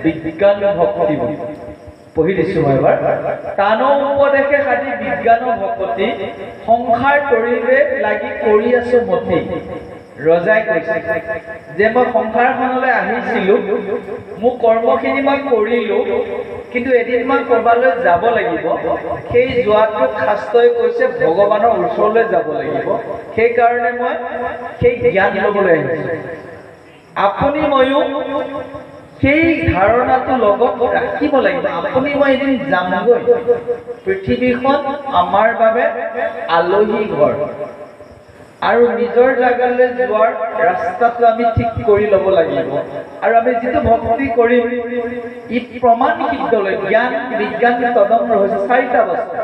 বিজ্ঞান ভক্তি পঢ়ি দিছোঁ মই এবাৰ। তান উপদেশে সাজি বিজ্ঞান ভকতি, সংসাৰ তৰিবে লাগি কৰি আছোঁ মতি। ৰজাই কৈছে যে মই সংসাৰখনলৈ আহিছিলোঁ, মোৰ কৰ্মখিনি মই কৰিলোঁ, কিন্তু এদিন মই ক'ৰবালৈ যাব লাগিব। সেই যোৱাটো শাস্ত্ৰই কৈছে ভগৱানৰ ওচৰলৈ যাব লাগিব। সেইকাৰণে মই সেই জ্ঞান ল'বলৈ আহিছোঁ। আপুনি ময়ো সেই ধাৰণাটো লগত ৰাখিব লাগিব। আপুনি মই এদিন যামগৈ। পৃথিৱীখন আমাৰ বাবে আলহী ঘৰ, আৰু নিজৰ জাগালৈ যোৱাৰ ৰাস্তাটো আমি ঠিক কৰি ল'ব লাগিব। আৰু আমি যিটো ভক্তি কৰিম ই প্ৰমাণ সিদ্ধ লৈ জ্ঞান বিজ্ঞান তদন্ত হৈছে চাৰিটা বস্তু।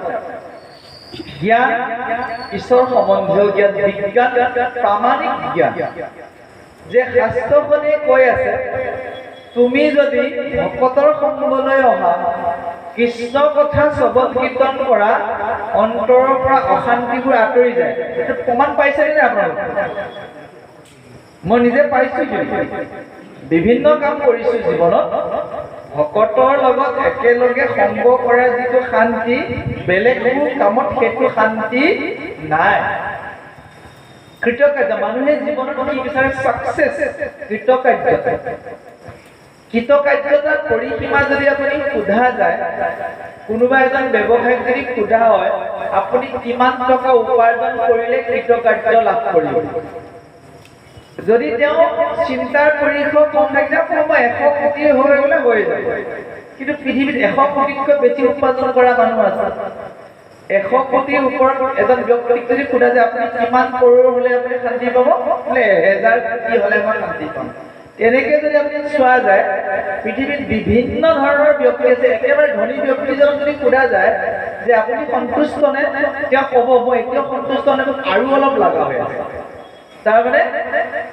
জ্ঞান ঈশ্বৰ সম্বন্ধীয় জ্ঞান, বিজ্ঞান প্ৰামাণিক জ্ঞান। যে শাস্ত্ৰখনে কৈ আছে তুমি যদি ভকতৰ সংগলৈ অহা, কৃষ্ণ কথা শ্ৰৱণ কীৰ্তন কৰা, অন্তৰৰ পৰা অশান্তিবোৰ আঁতৰি যায়। এইটো প্ৰমাণ পাইছেনে আপোনালোকে? মই নিজে পাইছোঁ। বিভিন্ন কাম কৰিছোঁ জীৱনত। ভকতৰ লগত একেলগে সংগ কৰাৰ যিটো শান্তি, বেলেগ কোনো কামত সেইটো শান্তি নাই। কৃতকাৰ্য মানুহে জীৱনত কি বিচাৰে? ছাকচেছ, কৃতকাৰ্যতা। কৃতকাৰ্যতাৰ পৰিসীমা যদি আপুনি সোধা যায়, কোনোবা এজন ব্যৱসায়িক যদি সোধা হয় আপুনি কিমান টকা উপাৰ্জন কৰিলে কৃতকাৰ্য লাভ কৰিব, যদি তেওঁ চিন্তাৰ পৰিসৰ কম থাকে মই 100 কোটি হৈ গ'লে হৈ যাব। কিন্তু পৃথিৱীত 100 কোটিতকৈ বেছি উপাৰ্জন কৰা মানুহ আছে। 100 কোটিৰ ওপৰত এজন ব্যক্তিক যদি সোধা যায় আপুনি কিমান কৰোৰ হ'লে আপুনি শান্তি পাব, বোলে 1000 কোটি হ'লে মই শান্তি পাম। এনেকৈ যদি আপুনি চোৱা যায় পৃথিৱীত বিভিন্ন ধৰণৰ ব্যক্তি আছে। একেবাৰে ধনী ব্যক্তিজনক যদি সোধা যায় যে আপুনি সন্তুষ্ট নে, তেওঁ ক'ব মই এতিয়াও সন্তুষ্ট নে, আৰু অলপ লগা হৈ আছে। তাৰমানে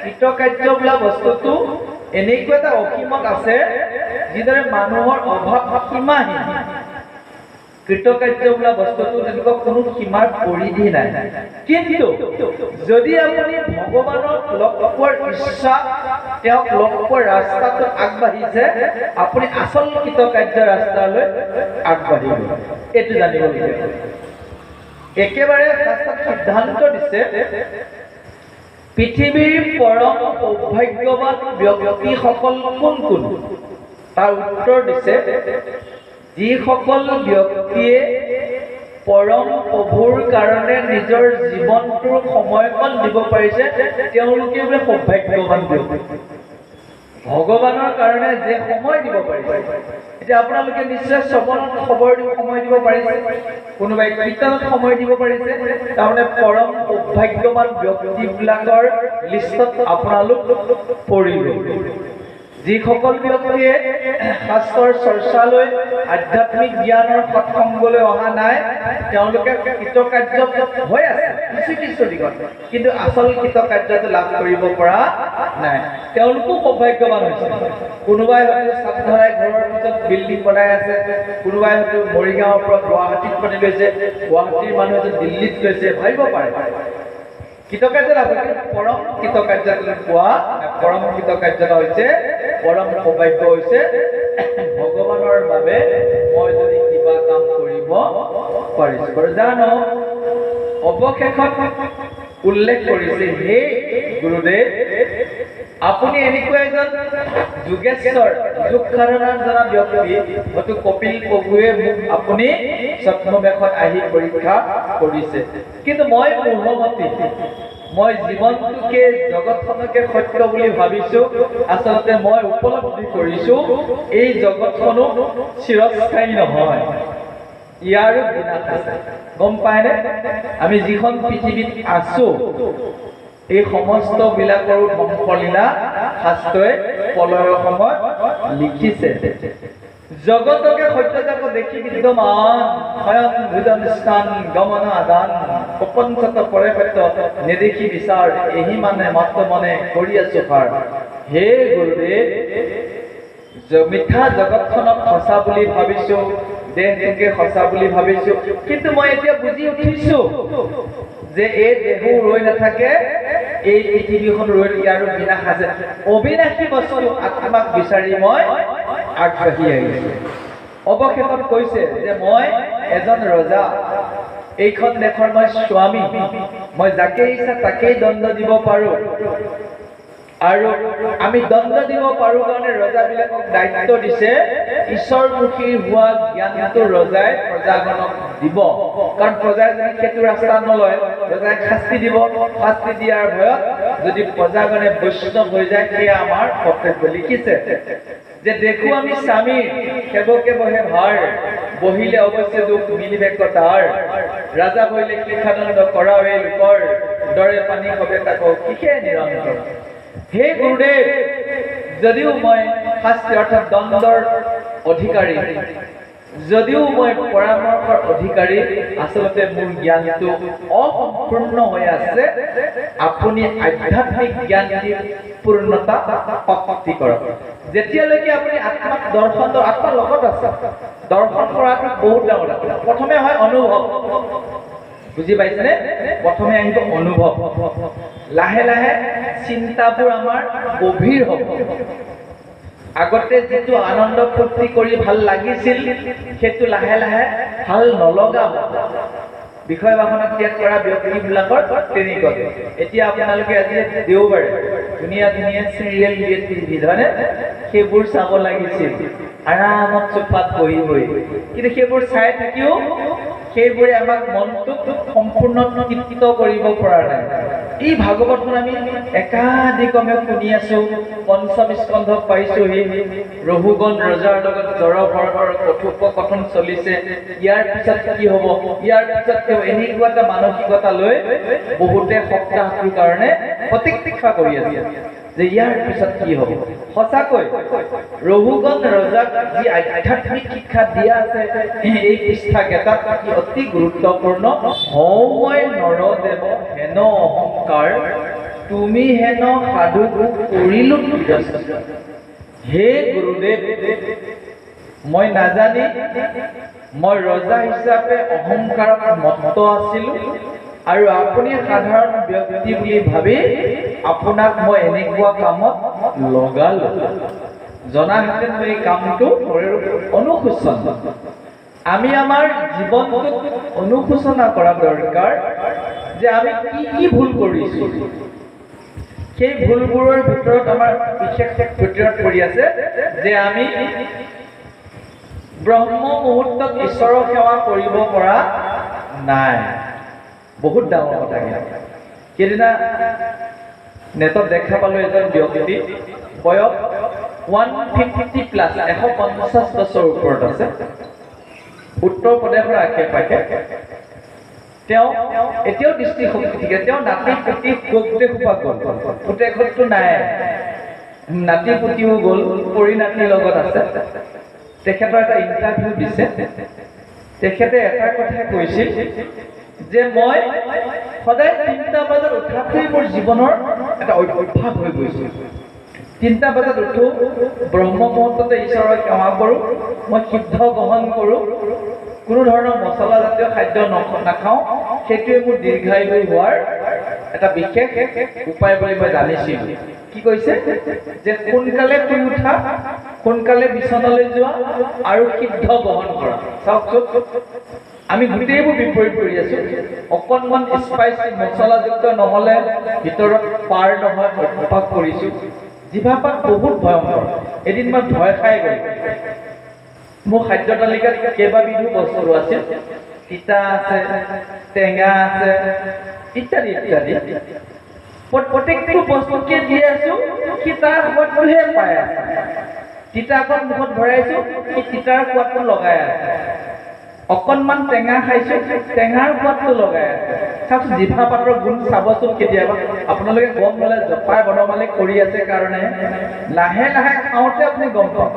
কৃতকাৰ্য বোলা বস্তুটো এনেকুৱা এটা অসীমত আছে যিদৰে মানুহৰ অভাৱ সীমাহীন। কৃতকাৰ্য বোলা বস্তুটো তেনেকুৱা কোনো সীমাৰ পৰিধি নাই। কিন্তু যদি আপুনি ভগৱানক লগ পোৱাৰ ইচ্ছা, তেওঁক লগ পোৱাৰ ৰাস্তাটো আগবাঢ়িছে, আপুনি আচল কৃতকাৰ্য ৰাস্তালৈ আগবাঢ়িব। এইটো জানিবলগীয়া। একেবাৰে শাস্ত্ৰত সিদ্ধান্ত দিছে পৃথিৱীৰ পৰম সৌভাগ্যৱান ব্যক্তিসকল কোন কোন? তাৰ উত্তৰ দিছে যিসকল ব্যক্তিয়ে পৰম প্ৰভুৰ কাৰণে নিজৰ জীৱনটোৰ সময়কণ দিব পাৰিছে, তেওঁলোকে বোলে সৌভাগ্যৱান ব্যক্তি। ভগৱানৰ কাৰণে যে সময় দিব পাৰিছে। এতিয়া আপোনালোকে নিশ্চয় শ্ৰৱণত সময় দিব পাৰিছে, কোনোবাই কীৰ্তনত সময় দিব পাৰিছে। তাৰমানে পৰম সৌভাগ্যৱান ব্যক্তিবিলাকৰ লিষ্টত আপোনালোক পৰিব। যিসকল ব্যক্তিয়ে শাস্ত্ৰৰ চৰ্চালৈ, আধ্যাত্মিক জ্ঞানৰ সৎসংগলৈ অহা নাই, তেওঁলোকে কৃতকাৰ্য হৈ আছে কিছু দিশত, কিন্তু আচল কৃতকাৰ্যটো লাভ কৰিব পৰা নাই। তেওঁলোকো সৌভাগ্যৱান হৈছে। কোনোবাই হয়তো চাপধাৰাই ঘৰৰ পিছত বিল্ডিং বনাই আছে, কোনোবাই হয়তো মৰিগাঁৱৰ পৰা গুৱাহাটীত পাতি লৈছে, গুৱাহাটীৰ মানুহ এজন দিল্লীত লৈছে, ভাবিব পাৰে। কৃতকাৰ্য লাভ হৈছে। পৰম কৃতকাৰ্যতা পোৱা, পৰম কৃতকাৰ্যতা হৈছে, পৰম সৌভাগ্য হৈছে ভগৱানৰ বাবে মই যদি কিবা কাম কৰিব পাৰিছোঁ। বাৰু জানো অৱশেষত উল্লেখ কৰিছে হে গুৰুদেৱ, আপুনি এনেকুৱা এজন যোগেশ্বৰ, যোগ সাধনাৰ জনা ব্যক্তি, হয়তো কপিল প্ৰভুৱে মোক আপুনি ছদ্মবেশত আহি পৰীক্ষা কৰিছে। কিন্তু মই মূঢ়মতি, মই জীৱনটোকে জগতখনকে সত্য বুলি ভাবিছোঁ। আচলতে মই উপলব্ধি কৰিছোঁ এই জগতখনো চিৰস্থায়ী নহয়, ইয়াৰো বিনাশ আছে। গম পায়নে? আমি যিখন পৃথিৱীত আছোঁ এই সমস্ত বিলাকৰো ধ্বংসলীলা শাস্ত্ৰই প্ৰলয়ৰ সময়ত লিখিছে। জগতকে সত্যজাত দেখি বিদ্যমান, স্বয়ং ভোজন স্থান গমন আদান, প্ৰপঞ্চত পৰে সত্য নেদেখি বিচাৰ, এহি মানে মাত্ৰ মনে কৰি আছো পাৰ। হে গুৰুদেৱ, মিথ্যা জগতখনক সঁচা বুলি ভাবিছোঁ, দেহটোকে সঁচা বুলি ভাবিছোঁ, কিন্তু মই এতিয়া বুজি উঠিছোঁ যে এই দেহো ৰৈ নাথাকে, এই পৃথিৱীখন ৰৈ, ইয়াৰো বিনাশ আছে। অবিনাশী বস্তু আত্মাক বিচাৰি মই আগবাঢ়ি আহিছে। অৱশেষত কৈছে যে মই এজন ৰজা, এইখন দেশৰ মই স্বামী, মই যাকেই ইচ্ছা তাকেই দণ্ড দিব পাৰোঁ, আৰু আমি দণ্ড দিব পাৰোঁ কাৰণে ৰজাবিলাকক দায়িত্ব দিছে ঈশ্বৰমুখী হোৱা জ্ঞানটো ৰজাই প্ৰজাগণক দিব। কাৰণ প্ৰজাই যদি সেইটো ৰাস্তা নলয়, ৰজাই শাস্তি দিব, শাস্তি দিয়াৰ ভয়ত যদি প্ৰজাগণে বৈষ্ণৱ হৈ যায়, সেয়া আমাৰ কৰ্তব্য। লিখিছে যে দেখো আমি স্বামীৰ সেৱকে বহে ভাৰ, বহিলে অৱশ্যে দুখ মিলিবে কটাৰ, ৰাজা বহিলে শিক্ষাদণ্ড কৰাৱে লোকৰ, দৰে পানী কবে তাক কিসে নিৰন্তৰ। হে গুৰুদেৱ, যদিও মই শাস্তি অৰ্থাৎ দণ্ডৰ অধিকাৰী, যদিও মই পৰামৰ্শৰ অধিকাৰী, আচলতে মোৰ জ্ঞানটো অসম্পূৰ্ণ হৈ আছে। আপুনি আধ্যাত্মিক জ্ঞান দি পূৰ্ণতা প্ৰাপ্তি কৰক। যেতিয়ালৈকে আপুনি আত্মাক দৰ্শন, আত্মাৰ লগত আছে, দৰ্শন কৰাটো বহুত ডাঙৰ। প্ৰথমে হয় অনুভৱ, বুজি পাইছেনে? প্ৰথমে আহিব অনুভৱ, লাহে লাহে চিন্তাবোৰ আমাৰ গভীৰ হ'ব। আগতে যিটো আনন্দ ফূৰ্তি কৰি ভাল লাগিছিল, সেইটো লাহে লাহে ভাল নলগা হ'ব। বিষয় বাসনা ত্যাগ কৰা ব্যক্তিবিলাকৰ তেনেকুৱা। এতিয়া আপোনালোকে আজি দেওবাৰে ধুনীয়া ধুনীয়া চিৰিয়েল দিয়ে টিভিত, হয়নে? সেইবোৰ চাব লাগিছিল আৰামত চোফাত বহি বহি, কিন্তু সেইবোৰ চাই থাকিও সেইবোৰে আমাক মনটোক সম্পূৰ্ণ তৃপ্ত কৰিব পৰা নাই। এই ভাগৱতখন আমি একাধিক্ৰমে শুনি আছো, পঞ্চম স্কন্ধ পাইছোহি, ৰঘুগণ ৰজাৰ লগত জড়ভৰতৰ কথোপকথন চলিছে। ইয়াৰ পিছত কি হ'ব, ইয়াৰ পিছত কি হ'ব, এনেকুৱা এটা মানসিকতা লৈ বহুতে সপ্তাহটোৰ কাৰণে প্ৰতীক্ষা কৰি আছে যে ইয়াৰ পিছত কি হ'ব। সঁচাকৈ ৰঘুগণ ৰজাক যি আধ্যাত্মিক শিক্ষা দিয়া আছে এই পৃষ্ঠাকেইটাত অতি গুৰুত্বপূৰ্ণ। হৌময় নৰদেৱ হেন অহংকাৰ, তুমি হেন সাধু কৰিলো। হে গুৰুদেৱ, মই নাজানি মই ৰজা হিচাপে অহংকাৰত মত্ত আছিলো, আৰু আপুনি সাধাৰণ ব্যক্তি বুলি ভাবি আপোনাক মই এনেকুৱা কামত লগালো। জনাহেঁতেন মই এই কামটো অনুশোচনা। আমি আমাৰ জীৱনটোক অনুশোচনা কৰা দৰকাৰ যে আমি কি কি ভুল কৰিছো। সেই ভুলবোৰৰ ভিতৰত আমাৰ বিশেষ ভিতৰত পৰি আছে যে আমি ব্ৰহ্ম মুহূৰ্তত ঈশ্বৰৰ সেৱা কৰিব পৰা নাই। বহুত ডাঙৰ কথা। সেইদিনা নেটত দেখা পালো এজন ব্যক্তি বয়স 150+, 150 বছৰ ওপৰত আছে, উত্তৰ প্ৰদেশৰ আশে পাশে। তেওঁ এতিয়াও দৃষ্টিশক্তি ঠিক আছে। তেওঁ নাতি পুতি গোটেই সোপা গ'ল, পুতেকতো নাই, নাতি পুতিও গ'ল, পৰিণাতিৰ লগত আছে। তেখেতৰ এটা ইণ্টাৰভিউ দিছে, তেখেতে এটা কথা কৈছিল যে মই সদায় 3টা বজাত উঠাটোৱেই মোৰ জীৱনৰ এটা অভ্যাস হৈ গৈছে। 3টা বজাত উঠো, ব্ৰহ্ম মুহূৰ্ততে ঈশ্বৰৰ সেৱা কৰোঁ, মই সিদ্ধ গ্ৰহণ কৰোঁ, কোনো ধৰণৰ মছলাজাতীয় খাদ্য নাখাওঁ। সেইটোৱে মোৰ দীৰ্ঘায়ু হোৱাৰ এটা বিশেষ উপায় বুলি মই জানিছিলোঁ। কি কৈছে যে সোনকালে শুই উঠা, সোনকালে বিচনালৈ যোৱা আৰু সিদ্ধ গ্ৰহণ কৰা। চাওকচোন, আমি গোটেইবোৰ বিপৰীত কৰি আছো। অকণমান স্পাইচি মছলাযুক্ত নহ'লে ভিতৰত পাৰ নহয় অভ্যাস কৰিছোঁ। জিভাপাত বহুত ভয়ংকৰ। এদিন মই ভয় খাই গ'লো। মোৰ খাদ্য তালিকাত কেইবাবিধো বস্তু আছিল, তিতা আছে, টেঙা আছে, ইত্যাদি ইত্যাদি। প্ৰত্যেকটো বস্তুকে দি আছো, সি তাৰ সোৱাদটোহে পাই আছে। তিতাকণ মুখত ভৰাইছো, সি তিতাৰ সোৱাদটো লগাই আছে। অকণমান টেঙা খাইছো, টেঙাৰ সোৱাদটো লগাই আছে। চাওকচোন, জিভা পাতৰ গুণ চাবচোন কেতিয়াবা। আপোনালোকে গম ল'লে জপাই বনমালি কৰি আছে কাৰণে লাহে লাহে খাওঁতে আপুনি গম পাব।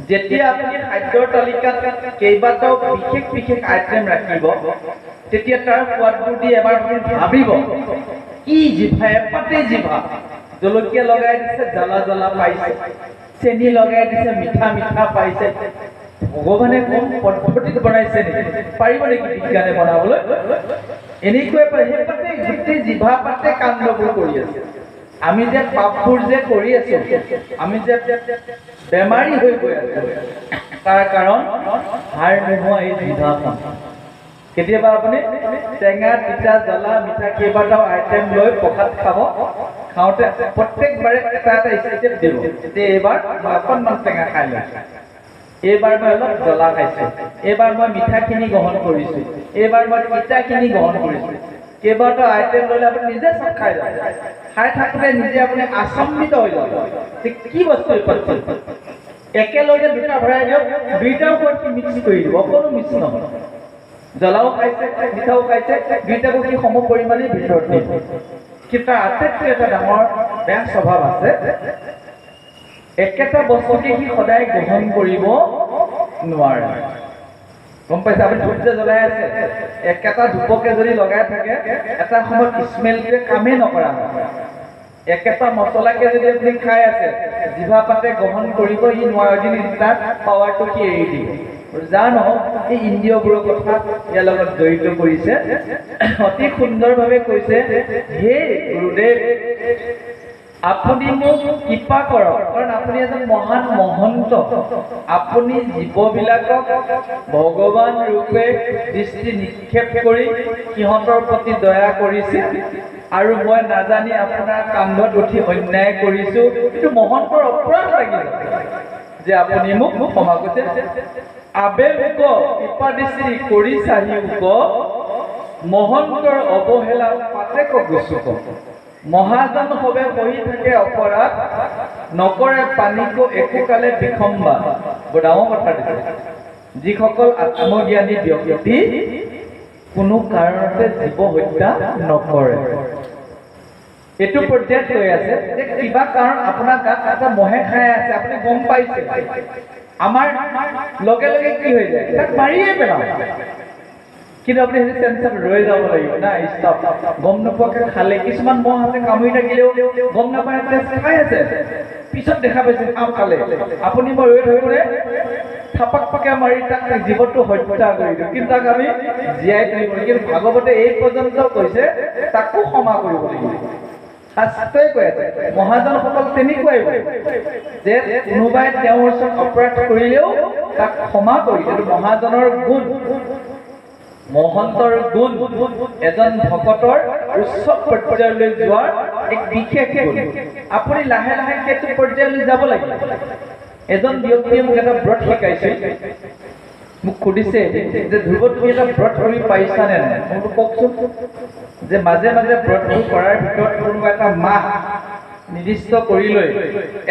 যেতিয়া আপুনি খাদ্যৰ তালিকাত কেইবাটাও বিশেষ বিশেষ আইটেম ৰাখিব, তেতিয়া তাৰ সোৱাদবোৰ দি এবাৰ আপুনি ভাবিব, কি জিভা, এপাতে জিভা। জলকীয়া লগাই দিছে, জ্বালা জ্বালা পাইছে, চেনি লগাই দিছে, মিঠা মিঠা পাইছে। ভগৱানে কম পদ্ধতিত বনাইছে নেকি? পাৰিব নেকি বিজ্ঞানে বনাবলৈ? এনেকুৱাই পাৰে। সেই পাতে গোটেই জিভা পাতে কাণ্ডবোৰ কৰি আছে। আমি যে পাপবোৰ যে কৰি আছো, আমি যে বেমাৰী হৈ গৈ আছো, তাৰ কাৰণ হাৰ নোহোৱা এই জিভাখন। কেতিয়াবা আপুনি টেঙা, তিতা, জ্বলা, মিঠা কেইবাটাও আইটেম লৈ প্ৰসাদ খাব, খাওঁতে প্ৰত্যেকবাৰে এটা এটা ষ্টেপ দিব যে এইবাৰ মই অকণমান টেঙা খাই লৈছো, এইবাৰ মই অলপ জ্বলা খাইছো, এইবাৰ মই মিঠাখিনি গ্ৰহণ কৰিছো, এইবাৰ মই তিতাখিনি গ্ৰহণ কৰিছো। কেইবাটাও আইটেম ল'লে আপুনি নিজে চব খাই যাব, খাই থাকোঁতে নিজে আপুনি আচম্বিত হৈ যাব যে কি বস্তু পাইছে। একেলগে দুটা ভৰাই দিয়ক, দুইটাৰ ওপৰত কি মিক্স কৰি দিব, অকণো মিক্স নহয়। জ্বলাও খাইছে, মিঠাও খাইছে, দুইটাকো কি সম পৰিমাণে ভিতৰত দিব। কিন্তু তাৰ আটাইতকৈ এটা ডাঙৰ বেয়া স্বভাৱ আছে, একেটা বস্তুকে সি সদায় গ্ৰহণ কৰিব নোৱাৰে। গম পাইছে? আপুনি ধূপ যে জ্বলাই আছে, একেটা ধূপকে যদি লগাই থাকে, এটা সময়ত স্মেলটোৱে কামেই নকৰা হয়। একেটা মছলাকে যদি আপুনি খাই আছে, জিভা পাতে গ্ৰহণ কৰিব সি নোৱাৰে, এদিন তাৰ পাৱাৰটো সি এৰি দিব। যা নহওক, এই ইন্দ্ৰিয়বোৰৰ কথা ইয়াৰ লগত জড়িত কৰিছে। অতি সুন্দৰভাৱে কৈছে, হে গুৰুদেৱ, আপুনি মোক কৃপা কৰক, কাৰণ আপুনি এজন মহান মহন্ত। আপুনি জীৱবিলাকক ভগৱান ৰূপে দৃষ্টি নিক্ষেপ কৰি সিহঁতৰ প্ৰতি দয়া কৰিছে, আৰু মই নাজানি আপোনাৰ কান্ধত উঠি অন্যায় কৰিছো। কিন্তু মহন্তৰ অপৰাধ লাগি যে আপুনি মোক ক্ষমা কৰিছে। আবেগ কৃপা দৃষ্টি কৰি চাহিওক, মহন্তৰ অৱহেলা পাতে গুচুক। মহাজন হবে বহি থাকে অপৰাধ, নকৰে পানীক একোকালে বিসম্বাদ। বৰ ডাঙৰ কথা দিছে। যিসকল আত্মজ্ঞানী ব্যক্তি কোনো কাৰণতে জীৱ হত্যা নকৰে। এইটো পৰ্যায়ত লৈ আছে যে কিবা কাৰণ আপোনাৰ গাত এটা মহে খাই আছে, আপুনি গম পাইছে, আমাৰ লগে লগে কি হৈ যায়, তাক মাৰিয়ে পেলাওঁ। কিন্তু আপুনি সেইটো টেনশ্যন ৰৈ যাব লাগিব না, ষ্টপ। গম নোপোৱাকৈ খালে, কিছুমান মহ আছে কামুৰি থাকিলেও গম নাপায়, খাই আছে, পিছত দেখা পাইছে খালে। আপুনি মই ৰৈ থাকোঁতে থাপাক পাকে মাৰি তাক জীৱনটো হত্যা কৰি দিওঁ, কিন্তু তাক আমি জীয়াই তুলিব। কিন্তু ভাগৱতে এই পৰ্যন্ত কৈছে তাকো ক্ষমা কৰিব লাগিব। শাস্ত্ৰই কৈ আছে, মহাজনসকল তেনেকুৱাই যে কোনোবাই তেওঁৰ ওচৰত অপৰাধ কৰিলেও তাক ক্ষমা কৰি, এইটো মহাজনৰ গুণ, মহন্তৰ গুণ। এজন ভকতৰ উচ্চ পৰ্যায়লৈ যোৱাৰ এক বিশেষ গুণ। আপুনি লাহে লাহে সেইটো পৰ্যায়লৈ যাব লাগিব। এজন ব্যক্তিয়ে মোক এটা ব্ৰত শিকাইছিল, মোক সুধিছে যে ধ্ৰুৱ, তুমি এটা ব্ৰত কৰি পাৰিছানে নাই? মই কওকচোন। যে মাজে মাজে ব্ৰতবোৰ কৰাৰ ভিতৰত কোনোবা এটা মাহ নিৰ্দিষ্ট কৰি লৈ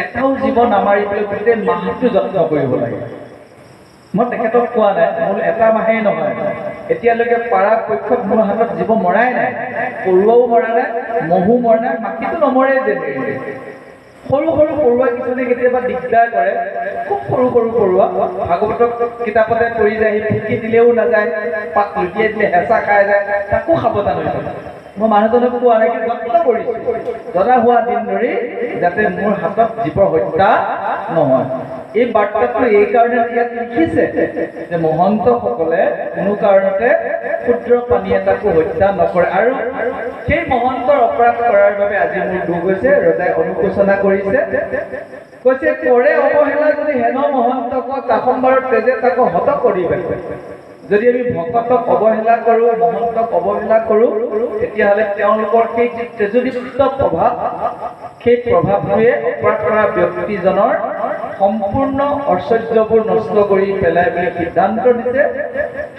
এটাও জীৱ নামাৰি পেলাই গোটেই মাহটো যত্ন কৰিব লাগে। মই তেখেতক কোৱা নাই, মোৰ এটা মাহেই নহয়, এতিয়ালৈকে পৰাপক্ষত মোৰ হাতত জীৱ মৰাই নাই, পৰুৱাও মৰা নাই, মহো মৰা নাই, মাখিটো নমৰে যেনেকৈ। সৰু সৰু পৰুৱা কিছুমানে কেতিয়াবা দিগদাৰ কৰে, খুব সৰু সৰু পৰুৱা, ভাগৱতক কিতাপতে পৰি যায়, সি ফুকি দিলেও নাযায়, পাত লুটিয়াই দিলে হেঁচা খাই যায়, তাকো সাৱধান হৈ থাকে। মই মানুহজনক কোৱা নাই, কিন্তু যত্ন কৰিছোঁ জনা হোৱা দিন ধৰি যাতে মোৰ হাতত জীৱৰ হত্যা নহয়। এই বাৰ্তাটো এই কাৰণে ইয়াত লিখিছে যে মহন্তসকলে কোনো কাৰণতে ক্ষুদ্ৰ প্ৰাণী এটাকো হত্যা নকৰে। আৰু সেই মহন্তৰ অপৰাধ কৰাৰ বাবে আজি মোৰ দুখ হৈছে। ৰজাই অনুশোচনা কৰিছে, কৈছে কৰে অৱহেলা যদি হেন মহন্তক কাষম্বাৰৰ তেজে তাকো হত কৰিবে। যদি আমি ভকতক অৱহেলা কৰোঁ, মহন্তক অৱহেলা কৰোঁ, তেতিয়াহ'লে তেওঁলোকৰ সেই যি তেজোদীপ্ত প্ৰভাৱ, সেই প্ৰভাৱটোৱে অপৰাধ কৰা ব্যক্তিজনৰ সম্পূৰ্ণ ঐশ্বৰ্যবোৰ নষ্ট কৰি পেলাই বুলি সিদ্ধান্ত দিছে।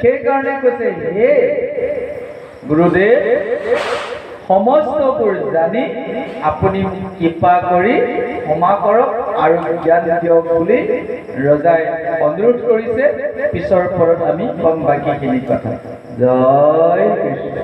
সেইকাৰণে কৈছে, হে গুৰুদেৱ, সমস্তবোৰ জানি আপুনি কৃপা কৰি ক্ষমা কৰক আৰু জ্ঞান দিয়ক বুলি ৰজাই অনুৰোধ কৰিছে। পিছৰ পৰত আমি কম বাকীখিনি কথা। জয় কৃষ্ণ।